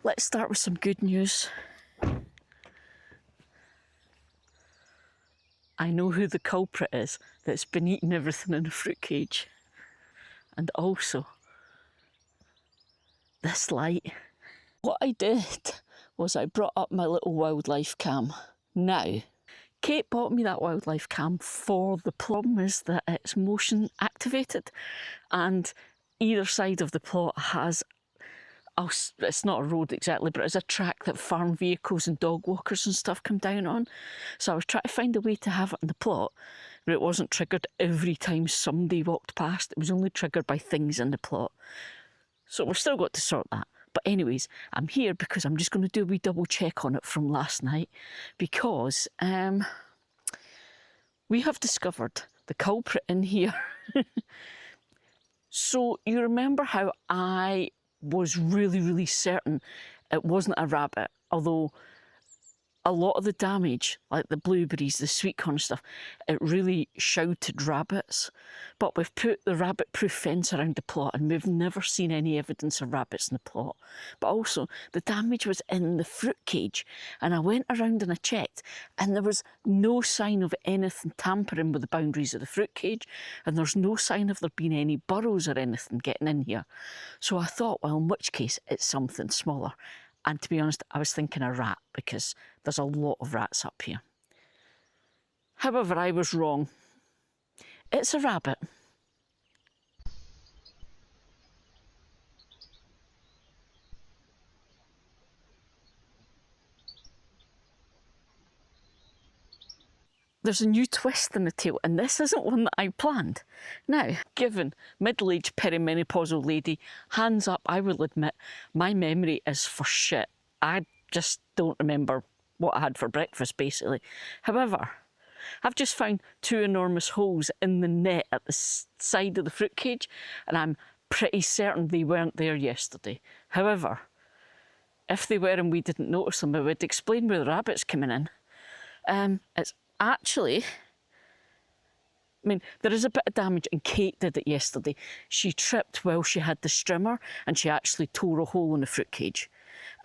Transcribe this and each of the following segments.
let's start with some good news. I know who the culprit is that's been eating everything in the fruit cage. And also, this light. What I did was I brought up my little wildlife cam. Now, Kate bought me that wildlife cam for the problem is that it's motion activated and either side of the plot has, it's not a road exactly, but it's a track that farm vehicles and dog walkers and stuff come down on. So I was trying to find a way to have it in the plot where it wasn't triggered every time somebody walked past. It was only triggered by things in the plot. So we've still got to sort that. But anyways, I'm here because I'm just going to do a wee double check on it from last night because we have discovered the culprit in here. So you remember how I was really certain it wasn't a rabbit, although a lot of the damage, like the blueberries, the sweet corn stuff, it really shouted rabbits. But we've put the rabbit-proof fence around the plot and we've never seen any evidence of rabbits in the plot. But also, the damage was in the fruit cage. And I went around and I checked and there was no sign of anything tampering with the boundaries of the fruit cage. And there's no sign of there being any burrows or anything getting in here. So I thought, well, in which case, it's something smaller. And to be honest, I was thinking a rat because there's a lot of rats up here. However, I was wrong. It's a rabbit. There's a new twist in the tale, and this isn't one that I planned. Now, given middle-aged perimenopausal lady, hands up, I will admit, my memory is for shit. I just don't remember what I had for breakfast, basically. However, I've just found 2 enormous holes in the net at the side of the fruit cage, and I'm pretty certain they weren't there yesterday. However, if they were and we didn't notice them, it would explain where the rabbit's coming in. It's actually, I mean, there is a bit of damage, and Kate did it yesterday. She tripped while she had the strimmer and she actually tore a hole in the fruit cage.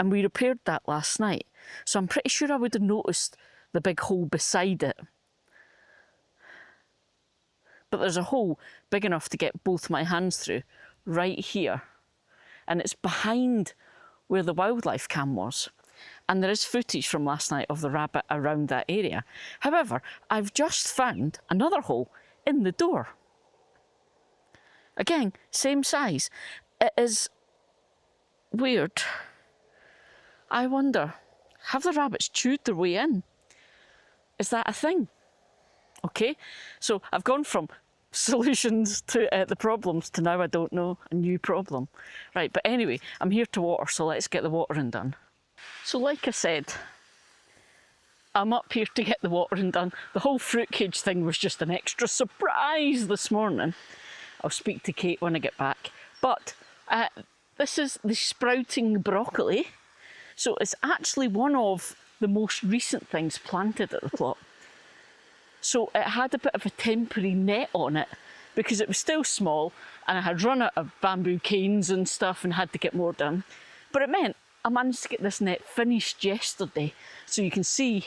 And we repaired that last night. So I'm pretty sure I would have noticed the big hole beside it. But there's a hole big enough to get both my hands through right here. And it's behind where the wildlife cam was. And there is footage from last night of the rabbit around that area. However, I've just found another hole in the door. Again, same size. It is weird. I wonder, have the rabbits chewed their way in? Is that a thing? Okay, so I've gone from solutions to the problems to now I don't know, a new problem. Right, but anyway, I'm here to water, so let's get the watering done. So like I said, I'm up here to get the watering done. The whole fruit cage thing was just an extra surprise this morning. I'll speak to Kate when I get back. But this is the sprouting broccoli. So it's actually one of the most recent things planted at the plot. So it had a bit of a temporary net on it because it was still small and I had run out of bamboo canes and stuff and had to get more done. But it meant I managed to get this net finished yesterday. So you can see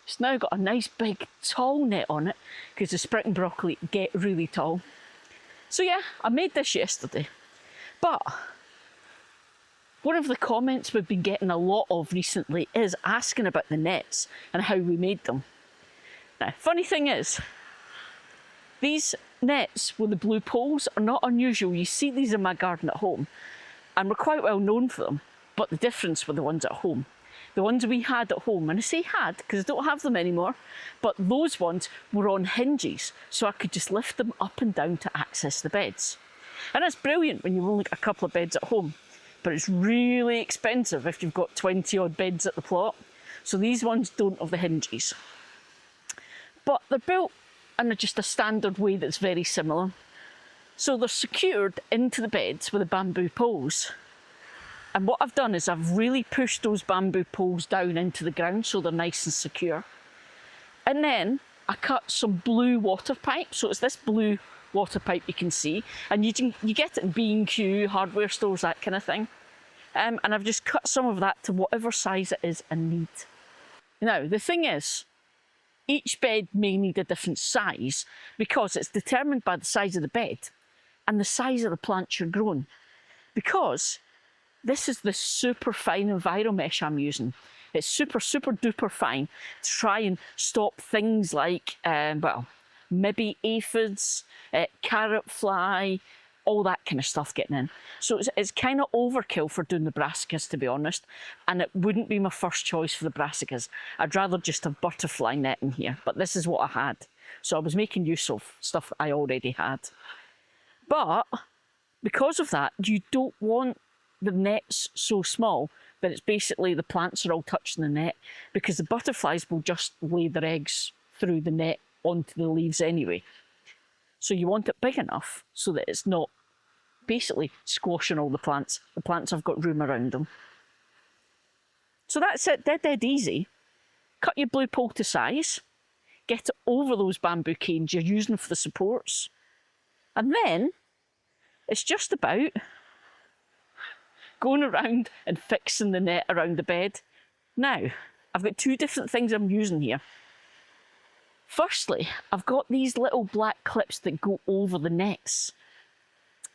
it's now got a nice big tall net on it because the sprouting broccoli get really tall. So yeah, I made this yesterday. But one of the comments we've been getting a lot of recently is asking about the nets and how we made them. Now, funny thing is, these nets with the blue poles are not unusual. You see these in my garden at home and we're quite well known for them. But the difference with the ones at home, the ones we had at home, and I say had because I don't have them anymore, but those ones were on hinges, so I could just lift them up and down to access the beds. And it's brilliant when you've only got a couple of beds at home, but it's really expensive if you've got 20 odd beds at the plot. So these ones don't have the hinges. But they're built in just a standard way that's very similar. So they're secured into the beds with the bamboo poles. And what I've done is I've really pushed those bamboo poles down into the ground so they're nice and secure. And then I cut some blue water pipe. So it's this blue water pipe you can see. And you get it in B&Q, hardware stores, that kind of thing. And I've just cut some of that to whatever size it is I need. Now, the thing is, each bed may need a different size because it's determined by the size of the bed and the size of the plants you're growing. Because this is the super fine enviromesh I'm using. It's super, super duper fine to try and stop things like, well, maybe aphids, carrot fly, all that kind of stuff getting in. So it's kind of overkill for doing the brassicas, to be honest, and it wouldn't be my first choice for the brassicas. I'd rather just have butterfly net in here, but this is what I had. So I was making use of stuff I already had. But because of that, you don't want the nets so small that it's basically the plants are all touching the net, because the butterflies will just lay their eggs through the net onto the leaves anyway. So you want it big enough so that it's not basically squashing all the plants. The plants have got room around them. So that's it, dead easy. Cut your blue pole to size, get it over those bamboo canes you're using for the supports, and then it's just about going around and fixing the net around the bed. Now, I've got two different things I'm using here. Firstly, I've got these little black clips that go over the nets.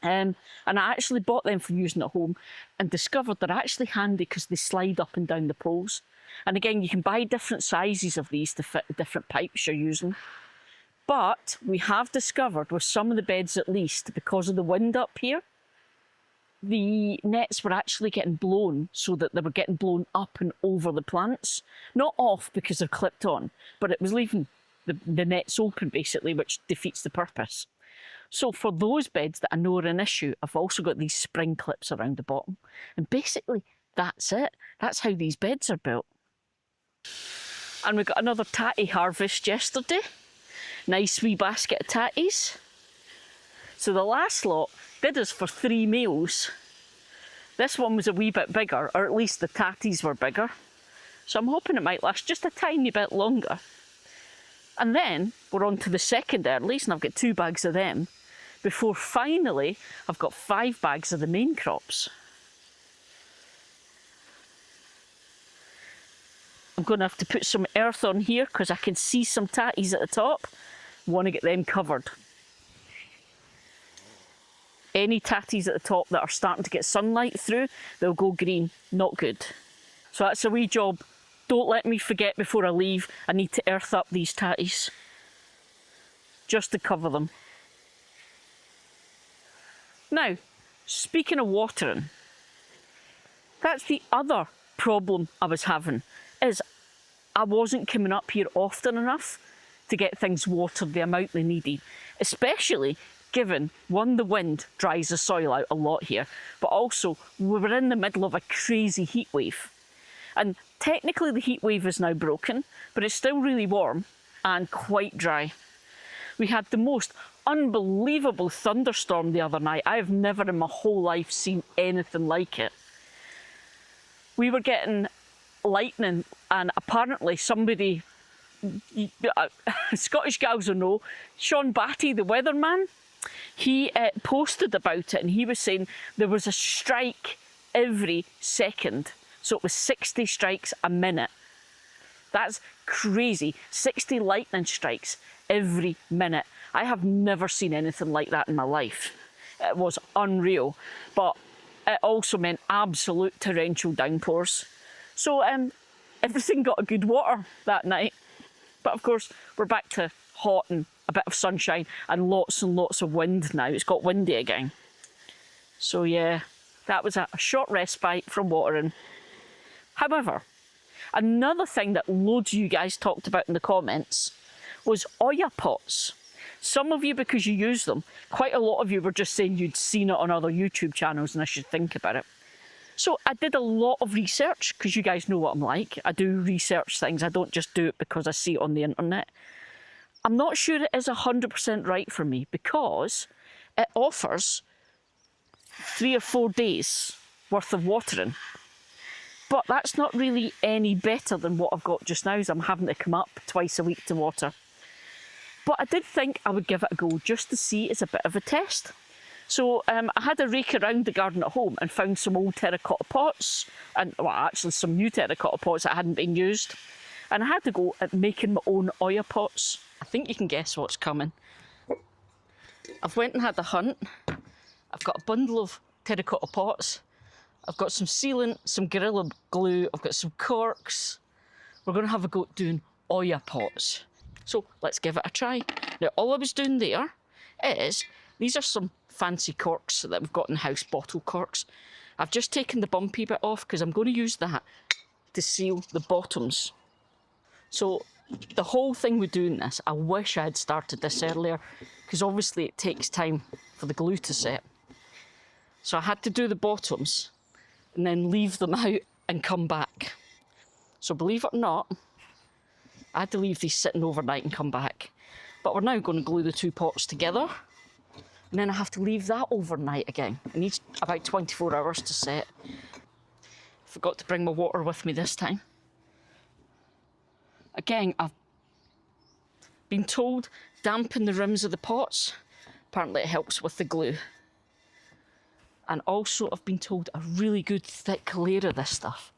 And I actually bought them for using at home and discovered they're actually handy because they slide up and down the poles. And again, you can buy different sizes of these to fit the different pipes you're using. But we have discovered, with some of the beds at least, because of the wind up here, the nets were actually getting blown, so that they were getting blown up and over the plants. Not off because they're clipped on, but it was leaving the nets open basically, which defeats the purpose. So for those beds that I know are an issue, I've also got these spring clips around the bottom. And basically that's it. That's how these beds are built. And we got another tatty harvest yesterday. Nice wee basket of tatties. So the last lot did us for 3 meals. This one was a wee bit bigger, or at least the tatties were bigger. So I'm hoping it might last just a tiny bit longer. And then we're on to the second earlies, and I've got 2 bags of them, before finally I've got 5 bags of the main crops. I'm going to have to put some earth on here because I can see some tatties at the top. Want to get them covered. Any tatties at the top that are starting to get sunlight through, they'll go green. Not good. So that's a wee job. Don't let me forget before I leave. I need to earth up these tatties just to cover them. Now, speaking of watering, that's the other problem I was having, is I wasn't coming up here often enough to get things watered the amount they needed, especially given, one, the wind dries the soil out a lot here, but also we were in the middle of a crazy heat wave. And technically the heat wave is now broken, but it's still really warm and quite dry. We had the most unbelievable thunderstorm the other night. I've never in my whole life seen anything like it. We were getting lightning, and apparently somebody, Scottish gals will know, Sean Batty, the weatherman, he posted about it, and he was saying there was a strike every second. So it was 60 strikes a minute. That's crazy. 60 lightning strikes every minute. I have never seen anything like that in my life. It was unreal, but it also meant absolute torrential downpours. So everything got a good water that night. But of course, we're back to hot and a bit of sunshine and lots of wind now. It's got windy again. So yeah, that was a short respite from watering. However, another thing that loads of you guys talked about in the comments was olla pots. Some of you, because you use them, quite a lot of you were just saying you'd seen it on other YouTube channels and I should think about it. So I did a lot of research, because you guys know what I'm like. I do research things. I don't just do it because I see it on the internet. I'm not sure it is 100% right for me, because it offers 3 or 4 days worth of watering. But that's not really any better than what I've got just now, as I'm having to come up twice a week to water. But I did think I would give it a go just to see, as a bit of a test. So I had a rake around the garden at home and found some old terracotta pots, and well, actually some new terracotta pots that hadn't been used. And I had to go at making my own olla pots. I think you can guess what's coming. I've went and had a hunt. I've got a bundle of terracotta pots. I've got some sealant, some Gorilla Glue. I've got some corks. We're going to have a go at doing olla pots. So let's give it a try. Now, all I was doing there is, these are some fancy corks that we've got in house, bottle corks. I've just taken the bumpy bit off because I'm going to use that to seal the bottoms. So the whole thing with doing this, I wish I had started this earlier, because obviously it takes time for the glue to set. So I had to do the bottoms and then leave them out and come back. So believe it or not, I had to leave these sitting overnight and come back. But we're now going to glue the two pots together, and then I have to leave that overnight again. It needs about 24 hours to set. Forgot to bring my water with me this time. Again, I've been told dampen the rims of the pots. Apparently it helps with the glue. And also I've been told a really good thick layer of this stuff.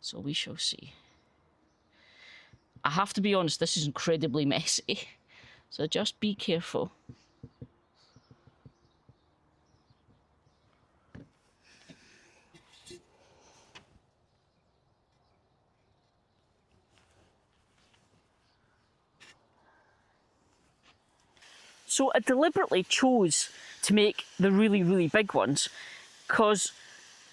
So we shall see. I have to be honest, this is incredibly messy. So just be careful. So I deliberately chose to make the really, really big ones because,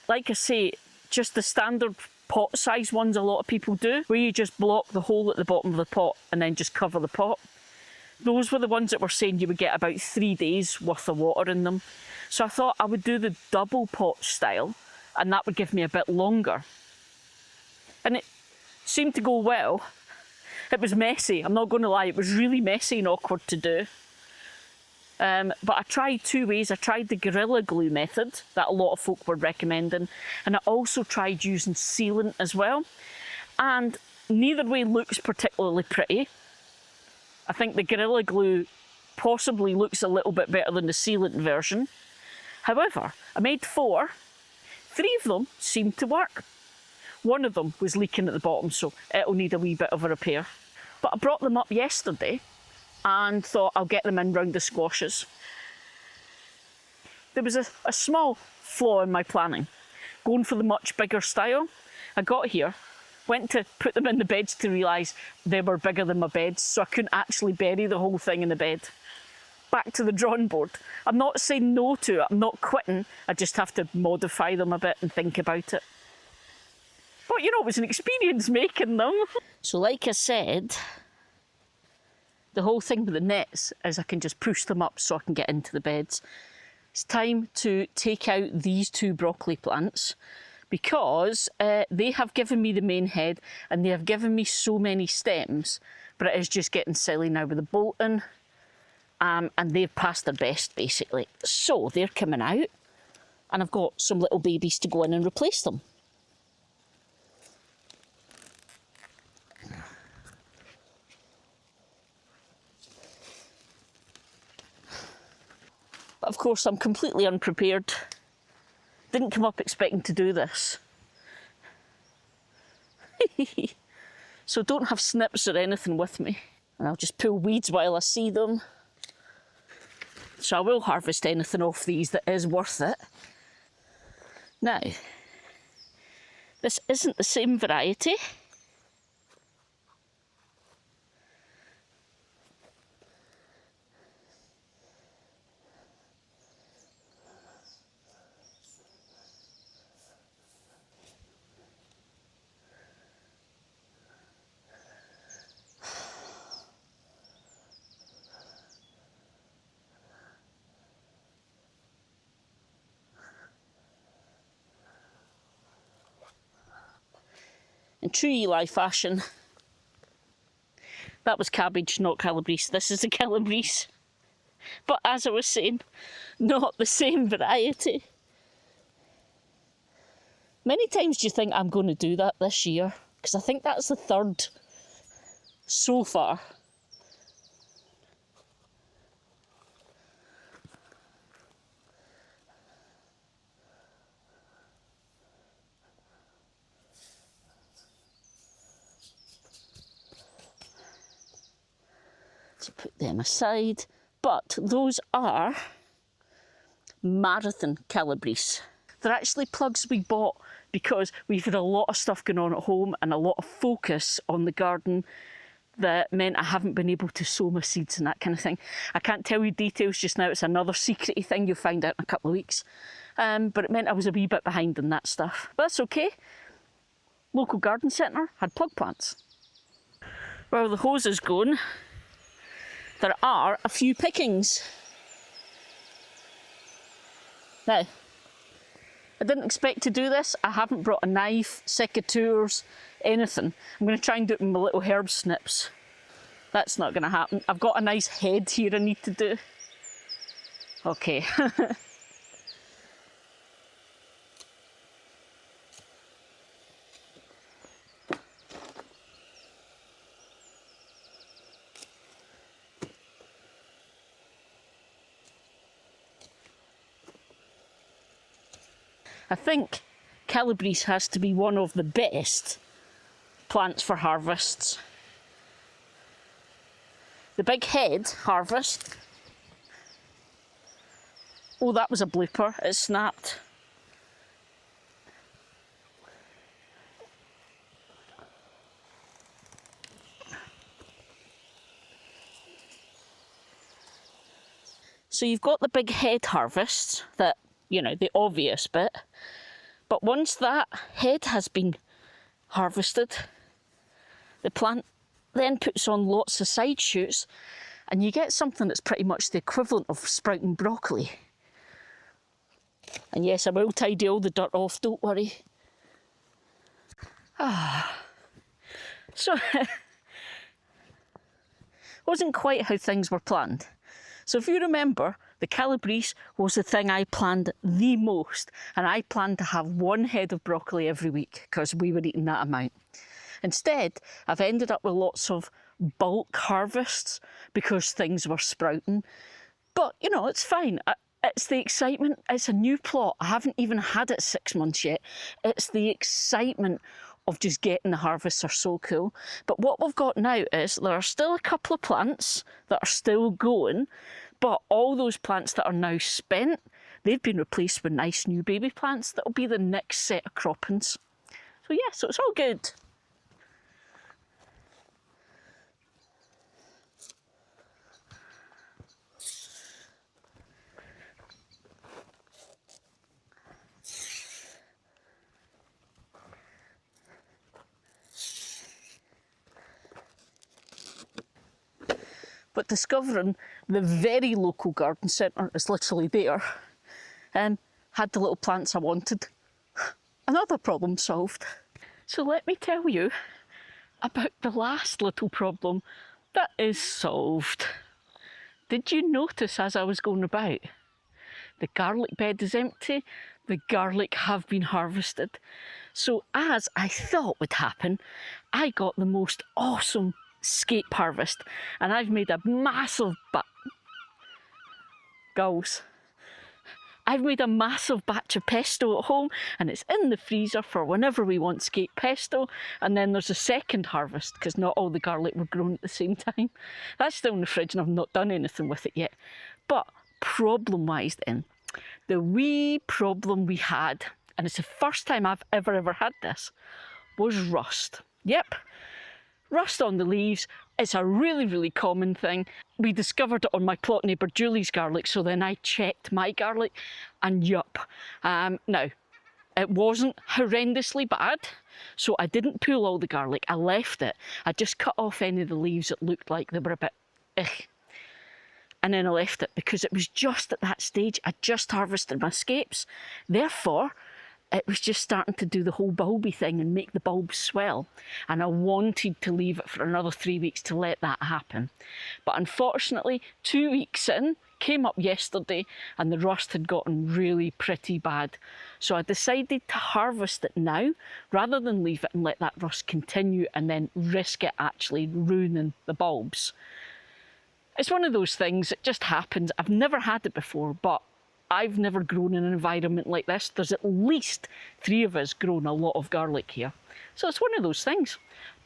like I say, just the standard pot size ones a lot of people do, where you just block the hole at the bottom of the pot and then just cover the pot. Those were the ones that were saying you would get about 3 days worth of water in them. So I thought I would do the double pot style, and that would give me a bit longer. And it seemed to go well. It was messy, I'm not going to lie, it was really messy and awkward to do. But I tried 2 ways. I tried the Gorilla Glue method that a lot of folk were recommending, and I also tried using sealant as well. And neither way looks particularly pretty. I think the Gorilla Glue possibly looks a little bit better than the sealant version. However, I made 4. 3 of them seemed to work. One of them was leaking at the bottom, so it'll need a wee bit of a repair. But I brought them up yesterday and thought I'll get them in round the squashes. There was a small flaw in my planning, going for the much bigger style. I got here, went to put them in the beds to realise they were bigger than my beds, so I couldn't actually bury the whole thing in the bed. Back to the drawing board. I'm not saying no to it, I'm not quitting, I just have to modify them a bit and think about it. But you know, it was an experience making them. So like I said, the whole thing with the nets is I can just push them up so I can get into the beds. It's time to take out these 2 broccoli plants because they have given me the main head and they have given me so many stems, but it is just getting silly now with the bolting, and they've passed their best basically. So they're coming out and I've got some little babies to go in and replace them. But of course, I'm completely unprepared. Didn't come up expecting to do this. So don't have snips or anything with me. And I'll just pull weeds while I see them. So I will harvest anything off these that is worth it. Now, this isn't the same variety. In true Eli fashion, that was cabbage, not calabrese. This is a calabrese. But as I was saying, not the same variety. Many times do you think I'm going to do that this year? Because I think that's the 3rd so far. to put them aside. But those are marathon calabrese. They're actually plugs we bought because we've had a lot of stuff going on at home and a lot of focus on the garden that meant I haven't been able to sow my seeds and that kind of thing. I can't tell you details just now, it's another secrety thing you'll find out in a couple of weeks. But it meant I was a wee bit behind on that stuff. But that's okay. Local garden centre had plug plants. While the hose is going, there are a few pickings. Now, I didn't expect to do this. I haven't brought a knife, secateurs, anything. I'm going to try and do it with my little herb snips. That's not going to happen. I've got a nice head here I need to do. Okay. I think calabrese has to be one of the best plants for harvests. The big head harvest. Oh, that was a blooper, it snapped. So you've got the big head harvest, that, you know, the obvious bit. But once that head has been harvested, the plant then puts on lots of side shoots and you get something that's pretty much the equivalent of sprouting broccoli. And yes, I will tidy all the dirt off, don't worry. So, wasn't quite how things were planned. So if you remember, the calabrese was the thing I planned the most, and I planned to have one head of broccoli every week because we were eating that amount. Instead, I've ended up with lots of bulk harvests because things were sprouting. But, you know, it's fine. It's the excitement. It's a new plot. I haven't even had it 6 months yet. It's the excitement of just getting the harvests are so cool. But what we've got now is there are still a couple of plants that are still going, but all those plants that are now spent, they've been replaced with nice new baby plants that'll be the next set of croppings. So yeah, so it's all good. But discovering the very local garden centre is literally there, and had the little plants I wanted. Another problem solved. So let me tell you about the last little problem that is solved. Did you notice as I was going about? The garlic bed is empty, the garlic have been harvested. So as I thought would happen, I got the most awesome scape harvest, and I've made a massive I've made a massive batch of pesto at home, and it's in the freezer for whenever we want scape pesto. And then there's a second harvest because not all the garlic were grown at the same time. That's still in the fridge and I've not done anything with it yet. But problem wise then, the wee problem we had, and it's the first time I've ever had this, was rust. Yep. Rust on the leaves. It's a really common thing. We discovered it on my plot neighbour Julie's garlic, so then I checked my garlic, and yup. Now, it wasn't horrendously bad, so I didn't pull all the garlic. I left it. I just cut off any of the leaves that looked like they were a bit and then I left it because it was just at that stage. I just harvested my scapes. Therefore, it was just starting to do the whole bulby thing and make the bulbs swell. And I wanted to leave it for another 3 weeks to let that happen. But unfortunately, 2 weeks in, came up yesterday and the rust had gotten really pretty bad. So I decided to harvest it now rather than leave it and let that rust continue and then risk it actually ruining the bulbs. It's one of those things, it just happens. I've never had it before, but I've never grown in an environment like this. There's at least 3 of us grown a lot of garlic here. So it's one of those things.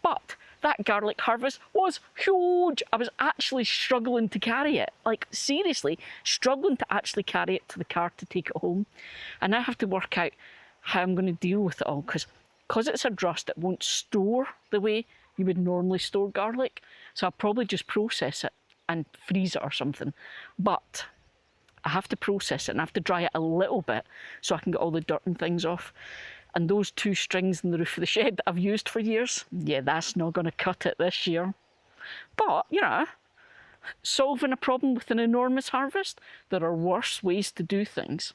But that garlic harvest was huge. I was actually struggling to carry it. Like, seriously, struggling to actually carry it to the car to take it home. And I have to work out how I'm going to deal with it all, because it's a rust, it won't store the way you would normally store garlic. So I'll probably just process it and freeze it or something. But I have to process it and I have to dry it a little bit so I can get all the dirt and things off. And those 2 strings in the roof of the shed that I've used for years, yeah, that's not going to cut it this year. But, you know, solving a problem with an enormous harvest, there are worse ways to do things.